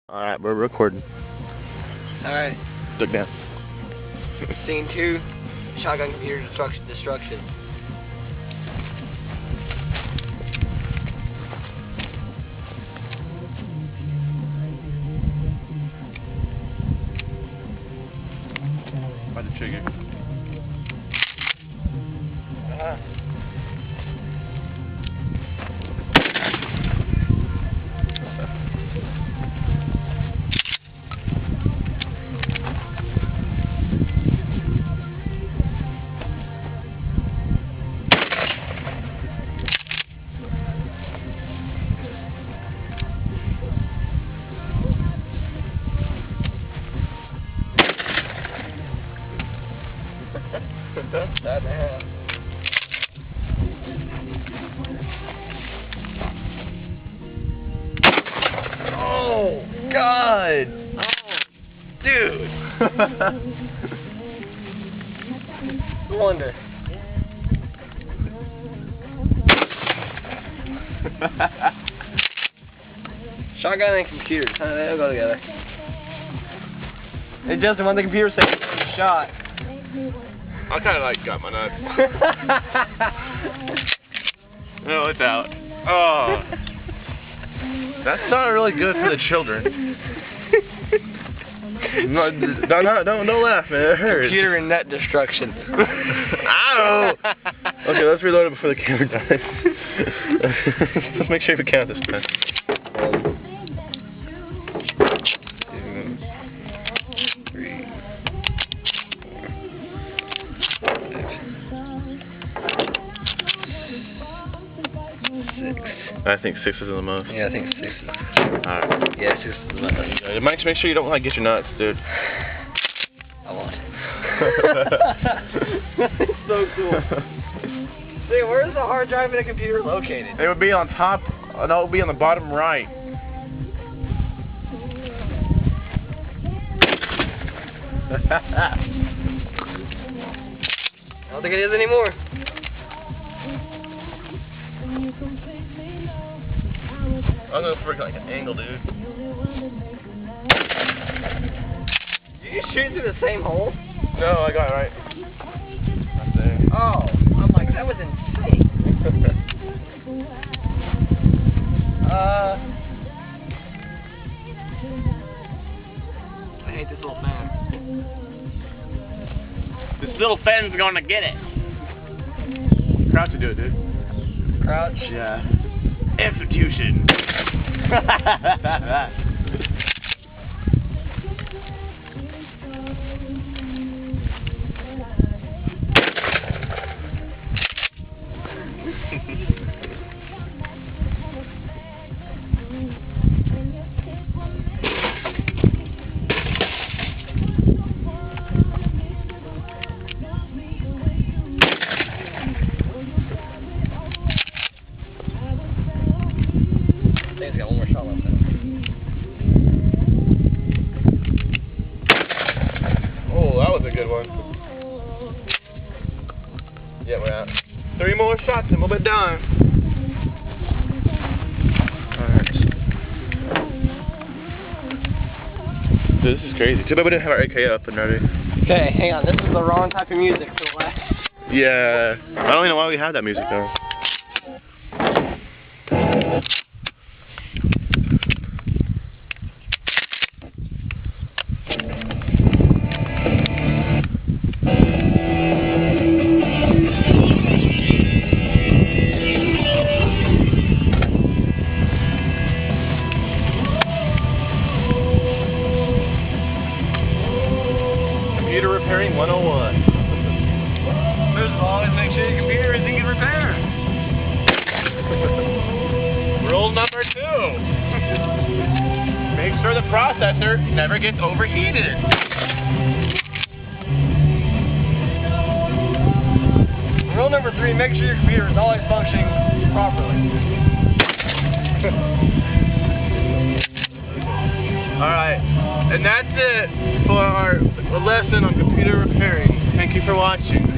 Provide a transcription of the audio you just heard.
Alright, we're recording. Alright. Look down. Scene 2, shotgun computer destruction. By the trigger. That's that man. Oh, God! Oh, dude! No wonder. Shotgun and computers, huh? They don't go together. Hey Justin, when the computer says shot. I kind of like got my nuts. No, it's out. Oh. That's not really good for the children. No, don't laugh, man. It hurts. Computer and net destruction. Ow! Okay, let's reload it before the camera dies. Let's make sure we count this time. 2, 3, 4, 5, 6. I think 6 is the most. Yeah, I think 6 is. Alright. Yeah, 6 is the most. Make sure you don't like get your nuts, dude. I won't. That's so cool. See, where's the hard drive in a computer located? It would be on top. No, it would be on the bottom right. I don't think it is anymore. I'm gonna freak like an angle, dude. Did you shoot through the same hole? No, I got it right. Right there. Oh, I'm like, that was insane. I hate this little fan. This little fan's gonna get it. Crouch to do it, dude. Crouch? Yeah. Execution. He's got one more shot left. Oh, that was a good one. Yeah, we're out. 3 more shots and we'll be done. Alright. Dude, this is crazy. Too bad we didn't have our AK up and ready. Okay, hang on. This is the wrong type of music for the last. Yeah. I don't even know why we have that music though. Computer repairing 101. First of all, always make sure your computer is in good repair. Rule number 2. Make sure the processor never gets overheated. Rule number 3, make sure your computer is always functioning properly. Alright, and that's it for our lesson on computer repairing. Thank you for watching.